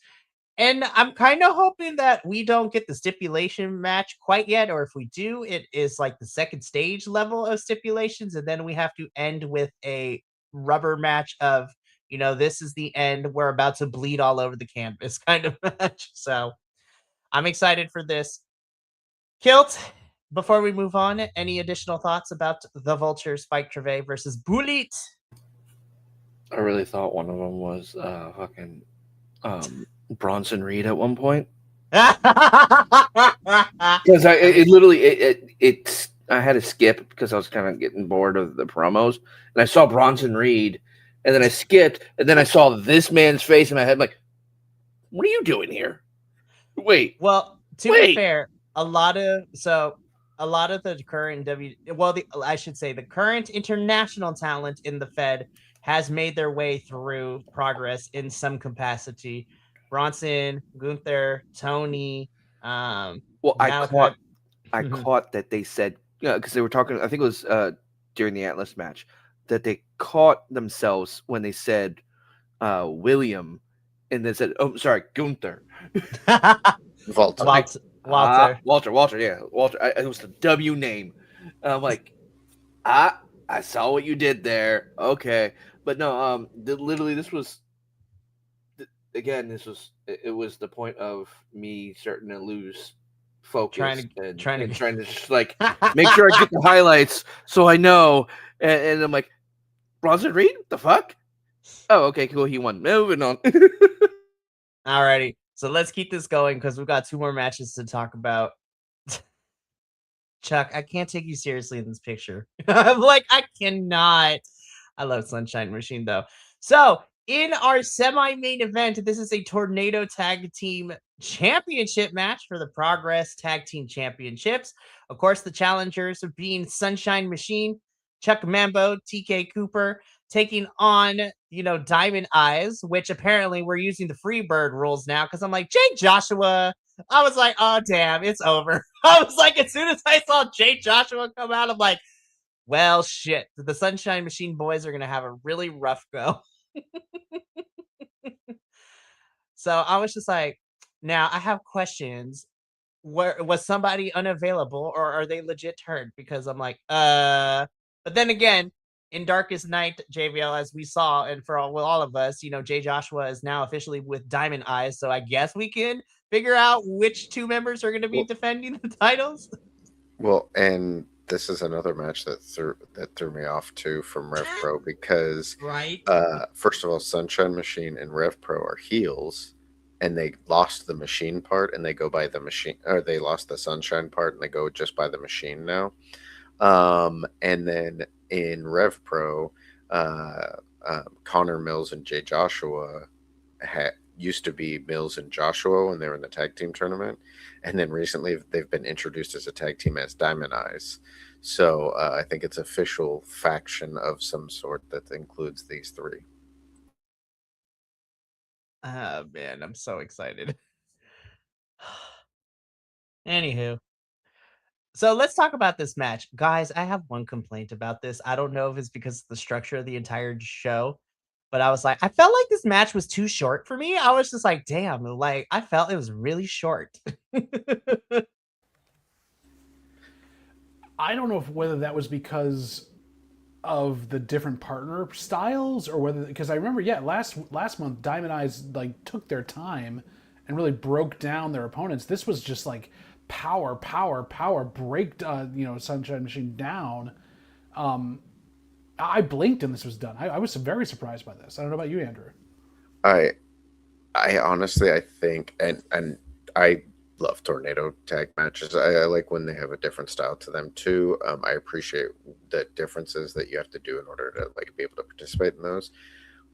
And I'm kind of hoping that we don't get the stipulation match quite yet, or if we do, it is like the second stage level of stipulations, and then we have to end with a rubber match of, this is the end. We're about to bleed all over the canvas kind of match. So I'm excited for this. Kilt, before we move on, any additional thoughts about the Vulture Spike Trevay versus Bullet? I really thought one of them was fucking Bronson Reed at one point, because it literally it's I had to skip because I was kind of getting bored of the promos, and I saw Bronson Reed, and then I skipped, and then I saw this man's face in my head. I'm like, what are you doing here? Wait. Well, to be fair, a lot of the current I should say the current international talent in the Fed has made their way through Progress in some capacity. Bronson, Gunther, Tony. Well, Malachi. I caught that they said, because they were talking. I think it was during the Atlas match that they caught themselves when they said William, and they said, "Oh, sorry, Gunther." Walter. Walter, yeah, Walter. It was the W name. I'm like, I saw what you did there. Okay, but no, literally, this was again. It was the point of me starting to lose focus trying to just like make sure I get the highlights so I know. And I'm like, Bronson Reed, the fuck? Oh, okay, cool. He won. Moving on. Alrighty. So let's keep this going because we've got two more matches to talk about. Chuck, I can't take you seriously in this picture. I'm like, I cannot. I love Sunshine Machine though. So in our semi-main event, this is a Tornado Tag Team Championship match for the Progress Tag Team Championships. Of course, the challengers being Sunshine Machine, Chuck Mambo, TK Cooper, taking on, Diamond Eyes, which apparently we're using the Freebird rules now because I'm like, Jake Joshua, I was like, oh damn, it's over. I was like, as soon as I saw Jay Joshua come out, I'm like, well, shit. The Sunshine Machine boys are gonna have a really rough go. So I was just like, now I have questions. Where was somebody unavailable or are they legit hurt? Because I'm like, but then again, in Darkest Night, JVL, as we saw, and for all of us, Jay Joshua is now officially with Diamond Eyes, so I guess we can figure out which two members are going to be Well, defending the titles. and this is another match that threw me off too from Rev Pro because Right. first of all, Sunshine Machine and Rev Pro are heels, and they lost the machine part and they go by the machine, or they lost the Sunshine part and they go just by the machine now. And then in Rev Pro, Connor Mills and Jay Joshua used to be Mills and Joshua when they were in the tag team tournament, and then recently they've been introduced as a tag team as Diamond Eyes. So I think it's official faction of some sort that includes these three. Oh man, I'm so excited. Anywho, so let's talk about this match. Guys, I have one complaint about this. I don't know if it's because of the structure of the entire show, but I was like, I felt like this match was too short for me. I was just like, damn, like I felt it was really short. I don't know whether that was because of the different partner styles or whether, because I remember, yeah, last month Diamond Eyes like took their time and really broke down their opponents. This was just like power, power, power, break, Sunshine Machine down. I blinked and this was done. I was very surprised by this. I don't know about you, Andrew. I I honestly, I think, and I love tornado tag matches. I like when they have a different style to them too. I appreciate the differences that you have to do in order to like be able to participate in those.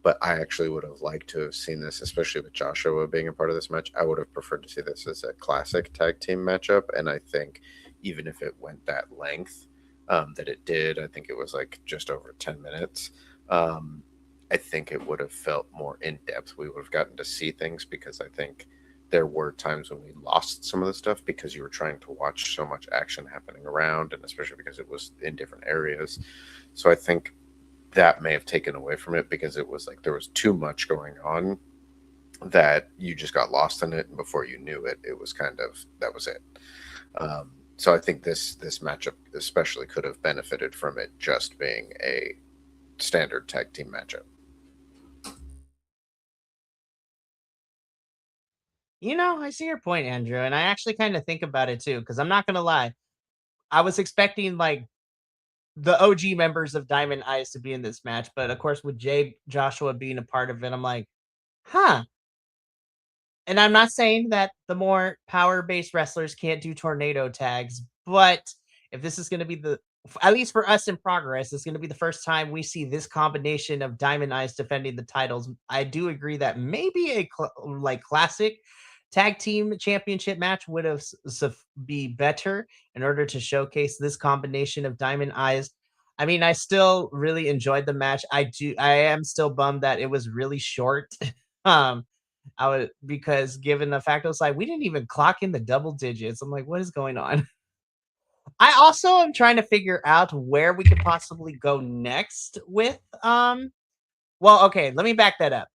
But I actually would have liked to have seen this, especially with Joshua being a part of this match. I would have preferred to see this as a classic tag team matchup. And I think even if it went that length, that it did, I think it was like just over 10 minutes. Um, I think it would have felt more in depth. We would have gotten to see things because I think there were times when we lost some of the stuff because you were trying to watch so much action happening around, and especially because it was in different areas. So I think that may have taken away from it because it was like there was too much going on that you just got lost in it, and before you knew it, it was kind of that was it. So I think this matchup especially could have benefited from it just being a standard tag team matchup. I see your point, Andrew, and I actually kind of think about it too, because I'm not gonna lie. I was expecting like the OG members of Diamond Eyes to be in this match, but of course, with Jay Joshua being a part of it, I'm like, huh. And I'm not saying that the more power-based wrestlers can't do tornado tags, but if this is going to be at least for us in progress, it's going to be the first time we see this combination of Diamond Eyes defending the titles. I do agree that maybe a like classic tag team championship match would have be better in order to showcase this combination of Diamond Eyes. I mean, I still really enjoyed the match. I am still bummed that it was really short. um I would, because given the fact I was like, we didn't even clock in the double digits. I'm like, what is going on? I also am trying to figure out where we could possibly go next with well, okay, let me back that up.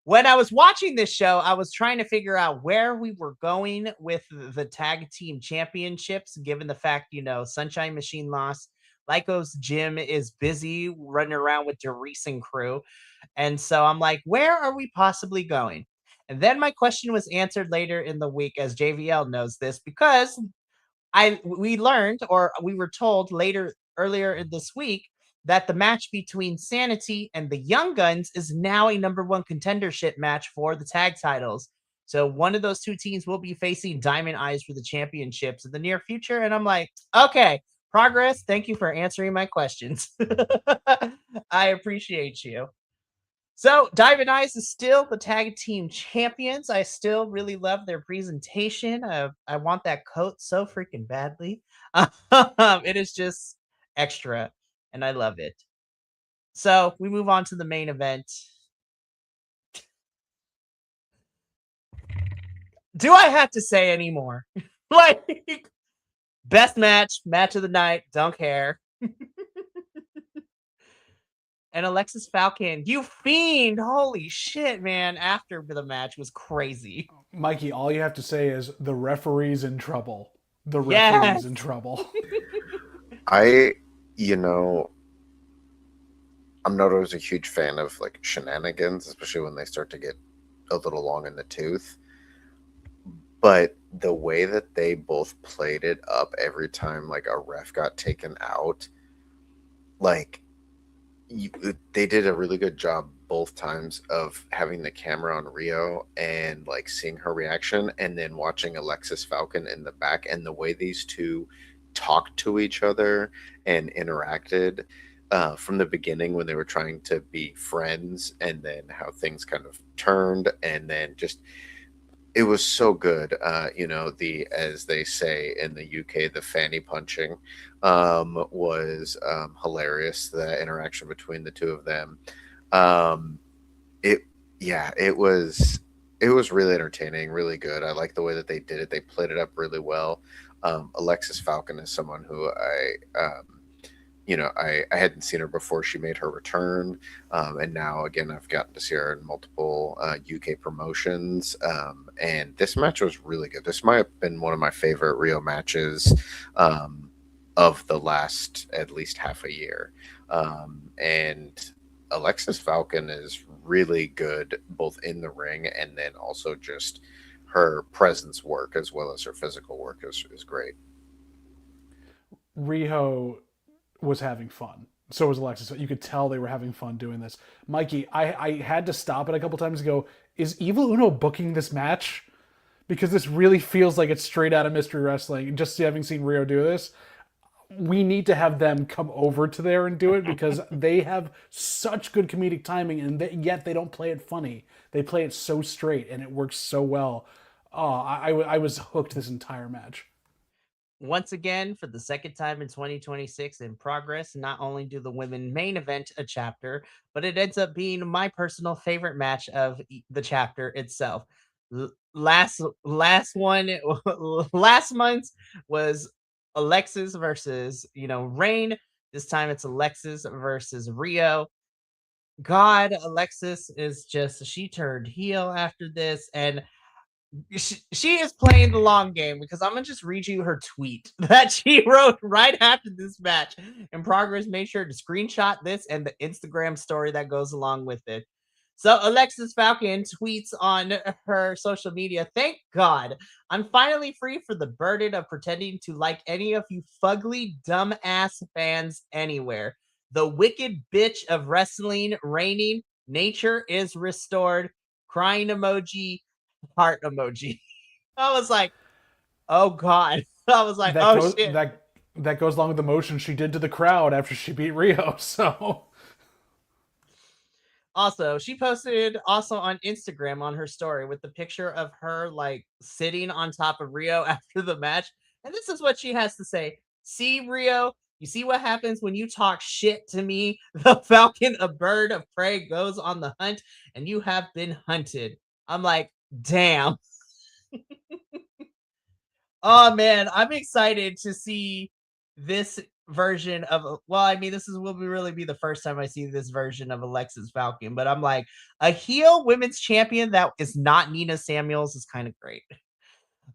When I was watching this show, I was trying to figure out where we were going with the tag team championships, given the fact, Sunshine Machine lost. Lyco's gym is busy running around with Derice and crew. And so I'm like, where are we possibly going? And then my question was answered later in the week, as JVL knows this, because we learned, or we were told earlier in this week, that the match between Sanity and the Young Guns is now a number one contendership match for the tag titles. So one of those two teams will be facing Diamond Eyes for the championships in the near future. And I'm like, okay, progress. Thank you for answering my questions. I appreciate you. So Diamond Eyes is still the tag team champions. I still really love their presentation. I want that coat so freaking badly. It is just extra, and I love it. So we move on to the main event. Do I have to say anymore? Like, best match of the night, don't care. And Alexis Falcon, you fiend! Holy shit, man! After the match was crazy. Mikey, all you have to say is the referee's in trouble. The referee's in Yes. trouble. I, you know, I'm not always a huge fan of like shenanigans, especially when they start to get a little long in the tooth. But the way that they both played it up every time like a ref got taken out, like you, they did a really good job both times of having the camera on Rio and like seeing her reaction, and then watching Alexis Falcon in the back, and the way these two talked to each other and interacted from the beginning when they were trying to be friends, and then how things kind of turned, and then just it was so good. The as they say in the UK, the fanny punching was hilarious. The interaction between the two of them, um, it yeah, it was really entertaining, really good. I like the way that they did it. They played it up really well. Alexis Falcon is someone who I hadn't seen her before she made her return, and now again I've gotten to see her in multiple UK promotions. And this match was really good. This might have been one of my favorite Rio matches um, of the last at least half a year. And Alexis Falcon is really good both in the ring and then also just her presence work as well as her physical work is great. Riho was having fun. So was Alexis. You could tell they were having fun doing this. Mikey, I had to stop it a couple times to go, is Evil Uno booking this match? Because this really feels like it's straight out of Mystery Wrestling. Just having seen Rio do this, we need to have them come over to there and do it because they have such good comedic timing, and yet they don't play it funny. They play it so straight, and it works so well. Oh, I was hooked this entire match. Once again, for the second time in 2026 in progress, not only do the women main event a chapter, but it ends up being my personal favorite match of the chapter itself. Last one last month was Alexis versus, Rain. This time it's Alexis versus Rio. God, Alexis is just she turned heel after this, and she is playing the long game because I'm gonna just read you her tweet that she wrote right after this match. In progress, made sure to screenshot this and the Instagram story that goes along with it. So Alexis Falcon tweets on her social media, "Thank God, I'm finally free for the burden of pretending to like any of you fugly dumbass fans anywhere. The wicked bitch of wrestling reigning, nature is restored. Crying emoji, heart emoji." I was like, oh God. I was like, That oh goes shit. that goes along with the motion she did to the crowd after she beat Rio. So Also, she posted also on Instagram on her story with the picture of her like sitting on top of Rio after the match. And this is what she has to say. "See, Rio, you see what happens when you talk shit to me? The falcon, a bird of prey, goes on the hunt, and you have been hunted." I'm like, damn. Oh man, I'm excited to see this version of, well, I mean, this is will be really be the first time I see this version of Alexis Falcon, but I'm like, a heel women's champion that is not Nina Samuels is kind of great.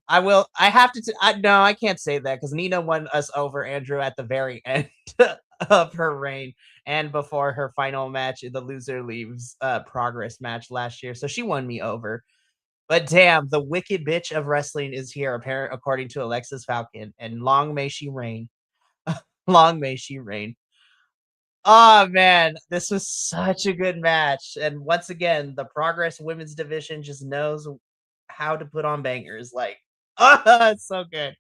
I have to no, I can't say that because Nina won us over, Andrew, at the very end of her reign and before her final match in the loser leaves progress match last year. So she won me over. But damn, the wicked bitch of wrestling is here, apparent according to Alexis Falcon, and long may she reign. Long may she reign. Oh man, this was such a good match. And once again, the Progress Women's Division just knows how to put on bangers. Like, oh, it's so good.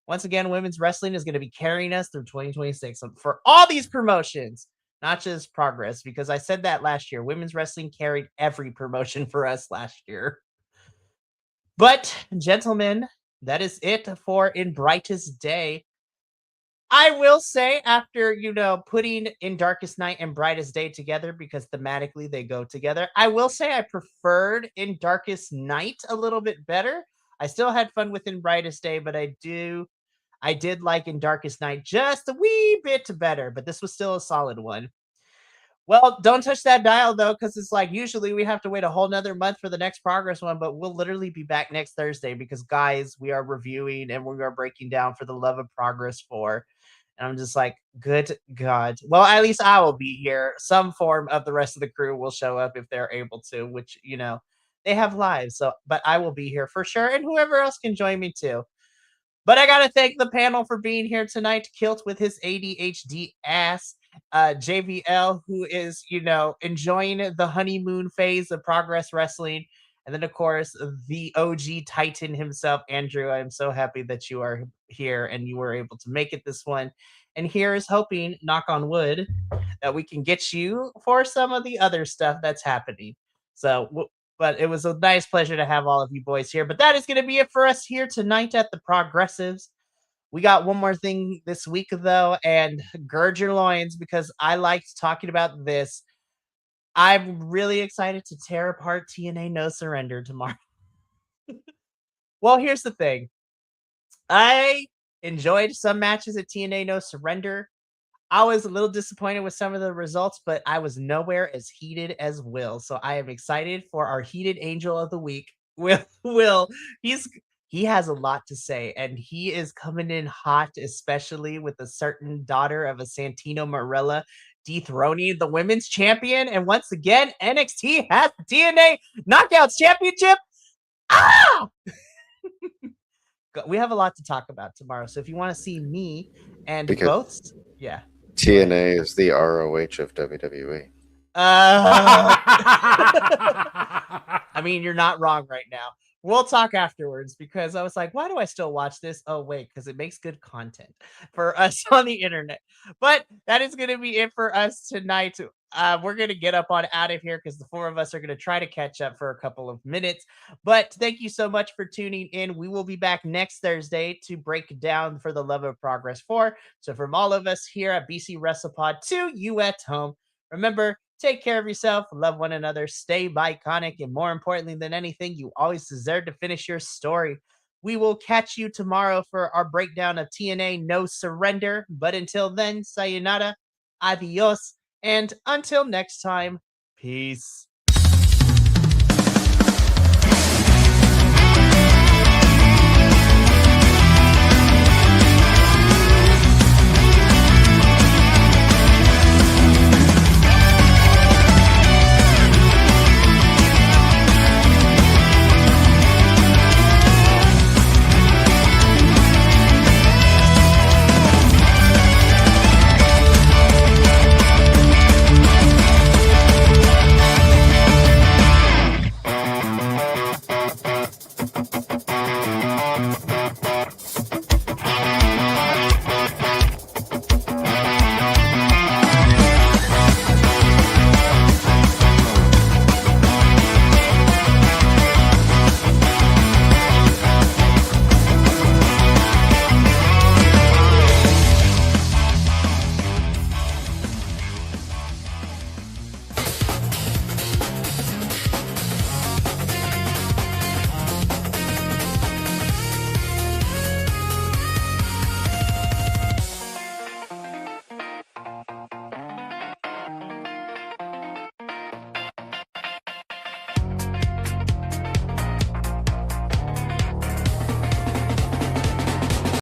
Once again, women's wrestling is going to be carrying us through 2026 for all these promotions, not just Progress, because I said that last year. Women's wrestling carried every promotion for us last year. But, gentlemen, that is it for In Brightest Day. I will say, after putting in Darkest Night and Brightest Day together, because thematically they go together, I will say I preferred in Darkest Night a little bit better. I still had fun within Brightest Day, but I did like in Darkest Night just a wee bit better, but this was still a solid one. Well, don't touch that dial though, because it's like usually we have to wait a whole nother month for the next progress one, but we'll literally be back next Thursday because guys, we are reviewing and we are breaking down for the Love of Progress 4. And I'm just like, good God. Well, at least I will be here. Some form of the rest of the crew will show up if they're able to, which, they have lives. So, but I will be here for sure. And whoever else can join me too. But I gotta thank the panel for being here tonight. Kilt with his ADHD ass, JVL, who is enjoying the honeymoon phase of Progress Wrestling, and then of course the OG Titan himself, Andrew. I am so happy that you are here and you were able to make it this one. And here is hoping, knock on wood, that we can get you for some of the other stuff that's happening. So, but it was a nice pleasure to have all of you boys here. But that is going to be it for us here tonight at the Progressives. We got one more thing this week, though, and gird your loins because I liked talking about this. I'm really excited to tear apart TNA No Surrender tomorrow. Well, here's the thing. I enjoyed some matches at TNA No Surrender. I was a little disappointed with some of the results, but I was nowhere as heated as Will. So I am excited for our heated angel of the week. Will, he has a lot to say, and he is coming in hot, especially with a certain daughter of a Santino Marella dethroning the women's champion. And once again, NXT has the TNA Knockouts Championship. Ah! We have a lot to talk about tomorrow. So if you want to see me and Because both, yeah. TNA is the ROH of WWE. I mean, you're not wrong right now. We'll talk afterwards because I was like, why do I still watch this? Oh, wait, because it makes good content for us on the internet. But that is going to be it for us tonight. We're going to get up on out of here because the four of us are going to try to catch up for a couple of minutes. But thank you so much for tuning in. We will be back next Thursday to break down for the Love of Progress 4. So from all of us here at BC WrestlePod to you at home, remember, take care of yourself, love one another, stay iconic, and more importantly than anything, you always deserve to finish your story. We will catch you tomorrow for our breakdown of TNA No Surrender. But until then, sayonara, adios, and until next time, peace.